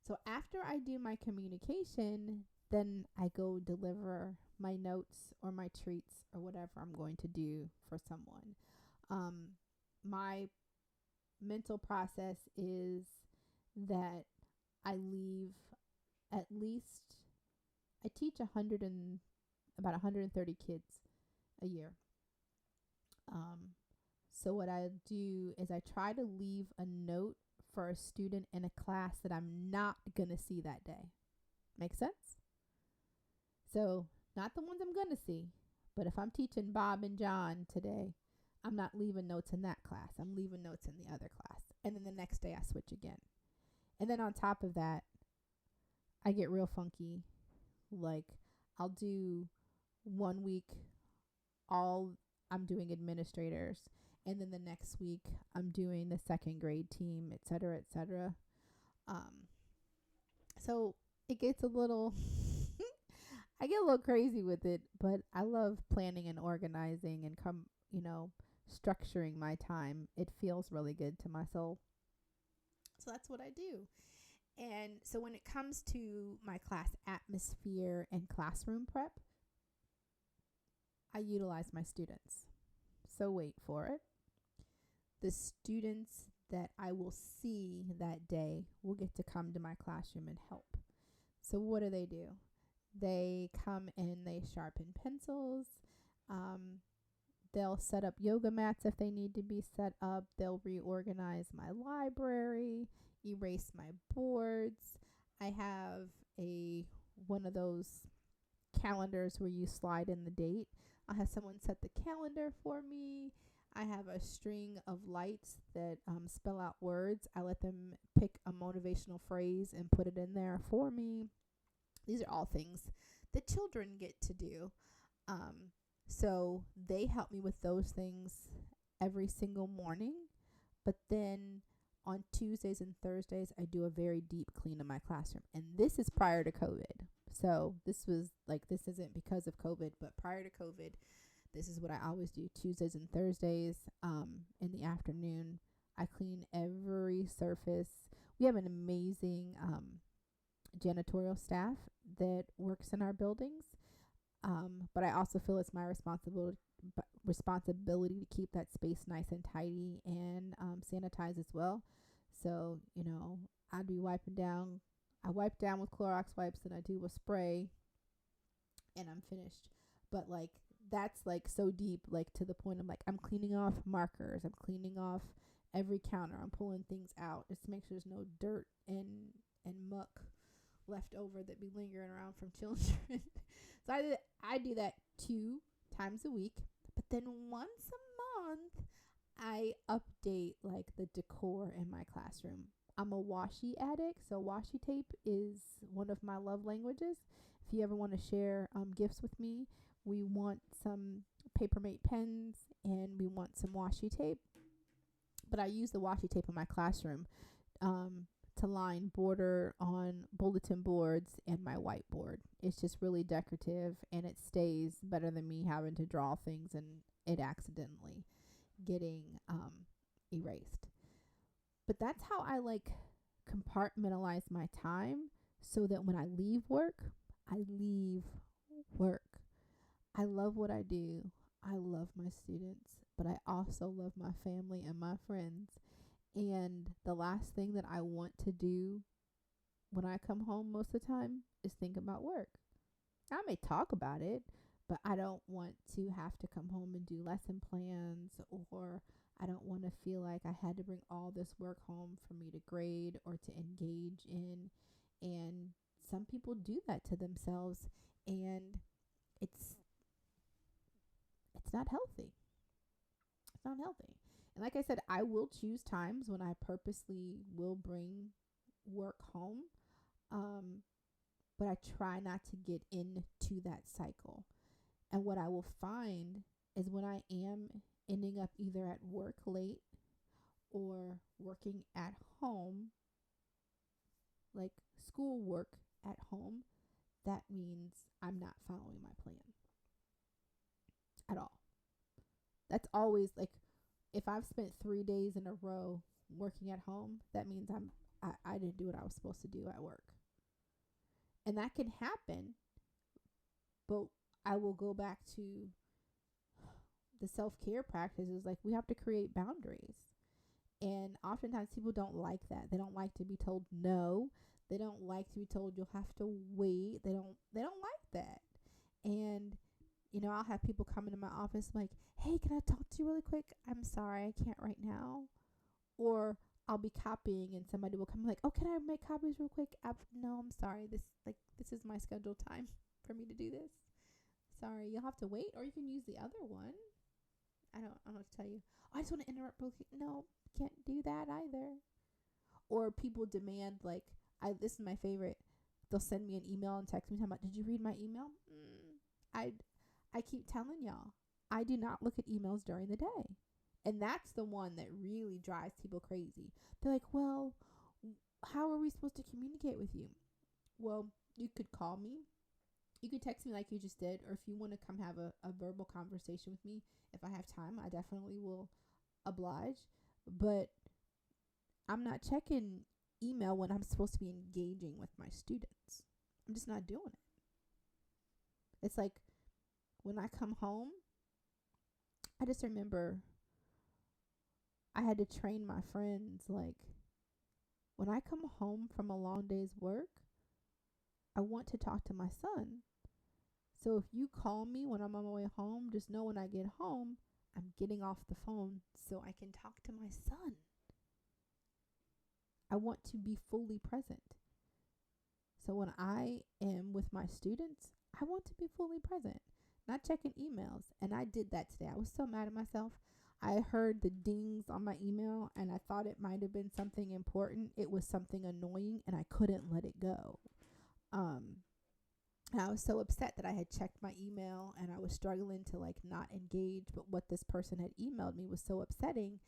so after I do my communication, then I go deliver my notes or my treats or whatever I'm going to do for someone. My mental process is that I leave at least, I teach about 130 kids a year. So what I do is I try to leave a note for a student in a class that I'm not going to see that day. Make sense? So not the ones I'm going to see, but if I'm teaching Bob and John today, I'm not leaving notes in that class. I'm leaving notes in the other class. And then the next day I switch again. And then on top of that, I get real funky. Like I'll do 1 week, I'm doing administrators. And then the next week I'm doing the second grade team, et cetera, et cetera. So it gets a little, I get a little crazy with it, but I love planning and organizing and structuring my time. It feels really good to my soul. So that's what I do. And so when it comes to my class atmosphere and classroom prep, I utilize my students. So wait for it. The students that I will see that day will get to come to my classroom and help. So what do? They come and they sharpen pencils. They'll set up yoga mats if they need to be set up. They'll reorganize my library, erase my boards. I have one of those calendars where you slide in the date. I'll have someone set the calendar for me. I have a string of lights that spell out words. I let them pick a motivational phrase and put it in there for me. These are all things that children get to do. So they help me with those things every single morning. But then on Tuesdays and Thursdays, I do a very deep clean of my classroom. And this is prior to COVID. So this isn't because of COVID, but prior to COVID, this is what I always do. Tuesdays and Thursdays in the afternoon, I clean every surface. We have an amazing janitorial staff that works in our buildings. But I also feel it's my responsibility to keep that space nice and tidy and sanitize as well. So, I'd be wiping down. I wipe down with Clorox wipes and I do a spray and I'm finished. But that's so deep, to the point of I'm cleaning off markers. I'm cleaning off every counter. I'm pulling things out just to make sure there's no dirt and muck left over that be lingering around from children. So I do that 2 times a week. But then once a month, I update the decor in my classroom. I'm a washi addict, so washi tape is one of my love languages. If you ever want to share gifts with me, we want some Papermate pens and we want some washi tape. But I use the washi tape in my classroom to line border on bulletin boards and my whiteboard. It's just really decorative and it stays better than me having to draw things and it accidentally getting erased. But that's how I compartmentalize my time so that when I leave work, I leave work. I love what I do. I love my students, but I also love my family and my friends. And the last thing that I want to do when I come home most of the time is think about work. I may talk about it, but I don't want to have to come home and do lesson plans, or I don't want to feel like I had to bring all this work home for me to grade or to engage in. And some people do that to themselves, and it's not healthy. It's not healthy. And like I said, I will choose times when I purposely will bring work home. But I try not to get into that cycle. And what I will find is when I am ending up either at work late or working at home, like school work at home, that means I'm not following my plan at all. That's always if I've spent 3 days in a row working at home, that means I didn't do what I was supposed to do at work. And that can happen, but I will go back to the self-care practices. We have to create boundaries. And oftentimes people don't like that. They don't like to be told no. They don't like to be told you'll have to wait. They don't like that. And I'll have people come into my office hey, can I talk to you really quick? I'm sorry, I can't right now. Or I'll be copying and somebody will come oh, can I make copies real quick? No, I'm sorry. This is my scheduled time for me to do this. Sorry, you'll have to wait, or you can use the other one. I don't know what to tell you. I just want to interrupt real quick. No, can't do that either. Or people demand this is my favorite. They'll send me an email and text me talking about, did you read my email? I keep telling y'all, I do not look at emails during the day. And that's the one that really drives people crazy. They're well, how are we supposed to communicate with you? Well, you could call me. You could text me like you just did, or if you want to come have a verbal conversation with me, if I have time, I definitely will oblige. But I'm not checking email when I'm supposed to be engaging with my students. I'm just not doing it. It's like when I come home, I just remember I had to train my friends, like, when I come home from a long day's work, I want to talk to my son. So if you call me when I'm on my way home, just know when I get home, I'm getting off the phone so I can talk to my son. I want to be fully present. So when I am with my students, I want to be fully present, not checking emails. And I did that today. I was so mad at myself. I heard the dings on my email and I thought it might have been something important. It was something annoying and I couldn't let it go. And I was so upset that I had checked my email and I was struggling to like not engage. But what this person had emailed me was so upsetting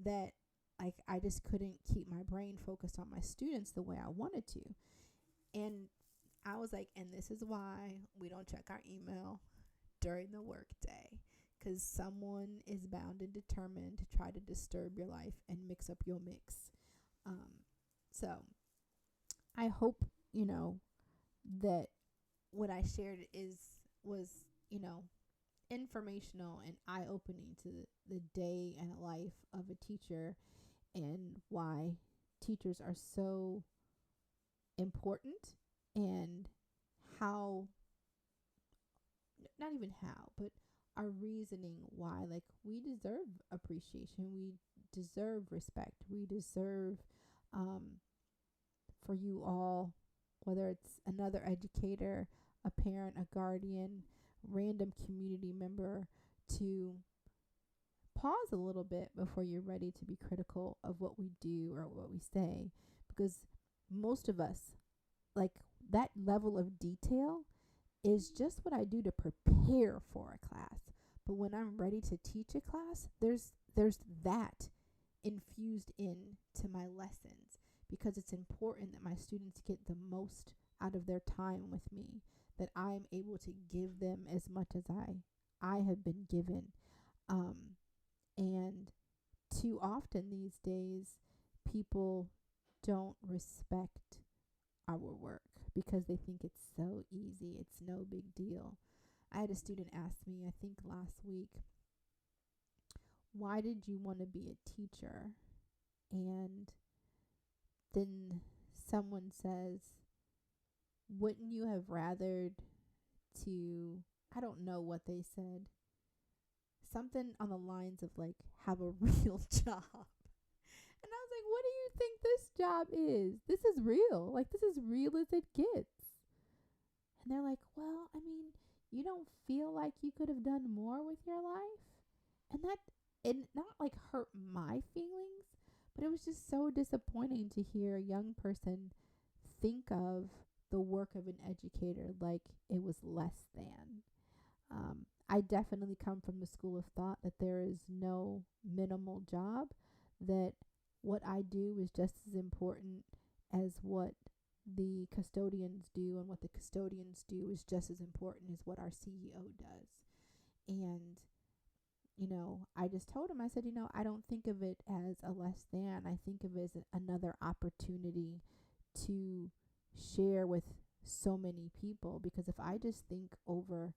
that like I just couldn't keep my brain focused on my students the way I wanted to. And I was like, and this is why we don't check our email during the work day, because someone is bound and determined to try to disturb your life and mix up your mix. So I hope, that what I shared was, informational and eye-opening to the day and life of a teacher, and why teachers are so important, and how, not even how, but our reasoning why, like, we deserve appreciation, we deserve respect, we deserve for you all, whether it's another educator, a parent, a guardian, random community member, to pause a little bit before you're ready to be critical of what we do or what we say. Because most of us, like, that level of detail is just what I do to prepare for a class. But when I'm ready to teach a class, there's that infused into my lessons, because it's important that my students get the most out of their time with me, that I'm able to give them as much as I have been given. And too often these days, people don't respect our work because they think it's so easy. It's no big deal. I had a student ask me, I think last week, why did you want to be a teacher? And then someone says, wouldn't you have rathered to, I don't know what they said, something on the lines of like, have a real job. And I was like, what do you think this job is? This is real. Like, this is real as it gets. And they're like, well, I mean, you don't feel like you could have done more with your life? And that, it not like hurt my feelings, but it was just so disappointing to hear a young person think of the work of an educator like it was less than. I definitely come from the school of thought that there is no minimal job, that what I do is just as important as what the custodians do, and what the custodians do is just as important as what our CEO does. And, I just told him, I said, I don't think of it as a less than. I think of it as another opportunity to share with so many people. Because if I just think over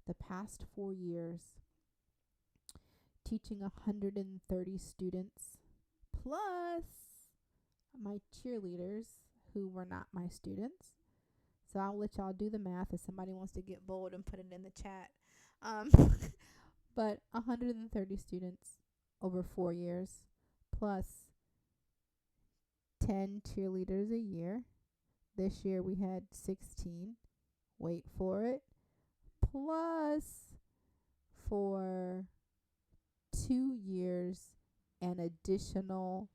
the past 4 years, teaching 130 students, plus my cheerleaders who were not my students. So I'll let y'all do the math if somebody wants to get bold and put it in the chat. But 130 students over 4 years, plus 10 cheerleaders a year. This year we had 16. Wait for it. Plus for 2 years an additional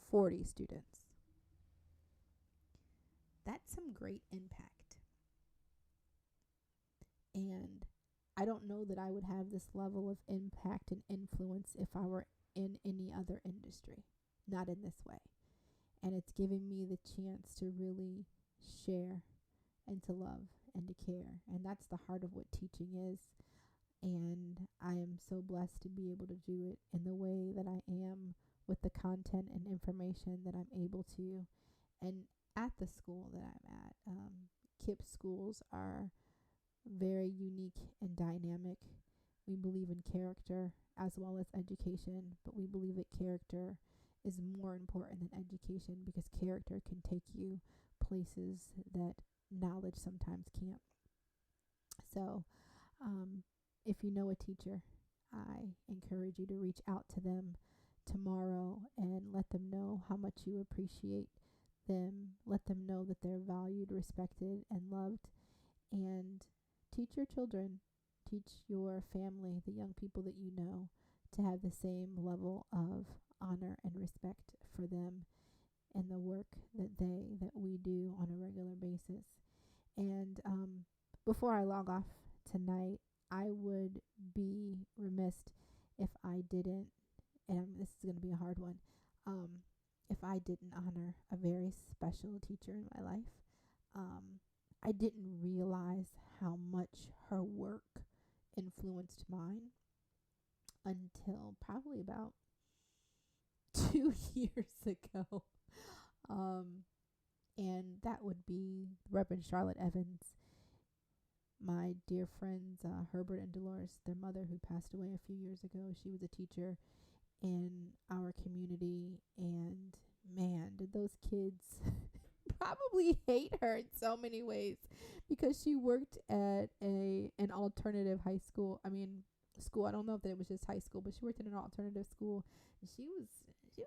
40 students. That's some great impact. And I don't know that I would have this level of impact and influence if I were in any other industry. Not in this way. And it's giving me the chance to really share and to love and to care. And that's the heart of what teaching is. And I am so blessed to be able to do it in the way that I am, with the content and information that I'm able to. And at the school that I'm at, KIPP schools are very unique and dynamic. We believe in character as well as education, but we believe that character is more important than education, because character can take you places that knowledge sometimes can't. So, if you know a teacher, I encourage you to reach out to them tomorrow and let them know how much you appreciate them. Let them know that they're valued, respected, and loved. And teach your children, teach your family, the young people that you know, to have the same level of honor and respect for them and the work that we do on a regular basis. And before I log off tonight, I would be remiss if I didn't, and this is going to be a hard one, if I didn't honor a very special teacher in my life. I didn't realize how much her work influenced mine until probably about 2 years ago. And that would be Reverend Charlotte Evans. My dear friends, Herbert and Dolores, their mother, who passed away a few years ago. She was a teacher in our community, and man, did those kids probably hate her in so many ways, because she worked at an alternative high school. I mean, school. I don't know if it was just high school, but she worked in an alternative school, and she was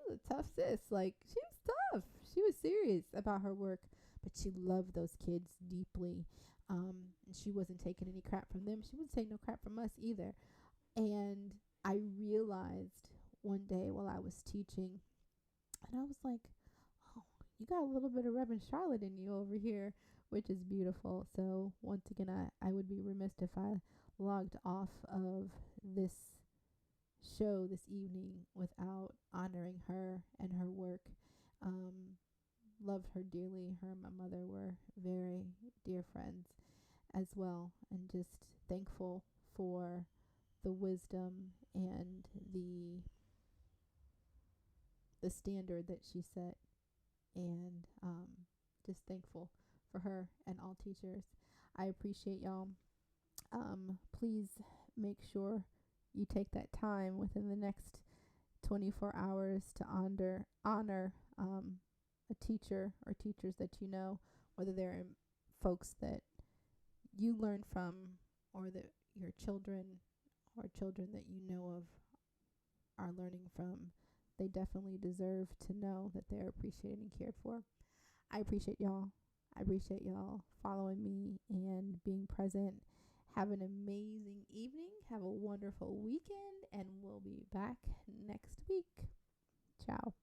a tough sis. Like, she was tough. She was serious about her work, but she loved those kids deeply. And she wasn't taking any crap from them. She wouldn't take no crap from us either. And I realized one day while I was teaching, and I was like, oh, you got a little bit of Reverend Charlotte in you over here, which is beautiful. So once again, I would be remiss if I logged off of this show this evening without honoring her and her work. Loved her dearly. Her and my mother were very dear friends as well, and just thankful for the wisdom and the standard that she set, and just thankful for her and all teachers. I appreciate y'all. Please make sure you take that time within the next 24 hours to honor a teacher or teachers that you know, whether they're folks that you learn from, or that your children or children that you know of are learning from. They definitely deserve to know that they're appreciated and cared for. I appreciate y'all. I appreciate y'all following me and being present. Have an amazing evening. Have a wonderful weekend, and we'll be back next week. Ciao.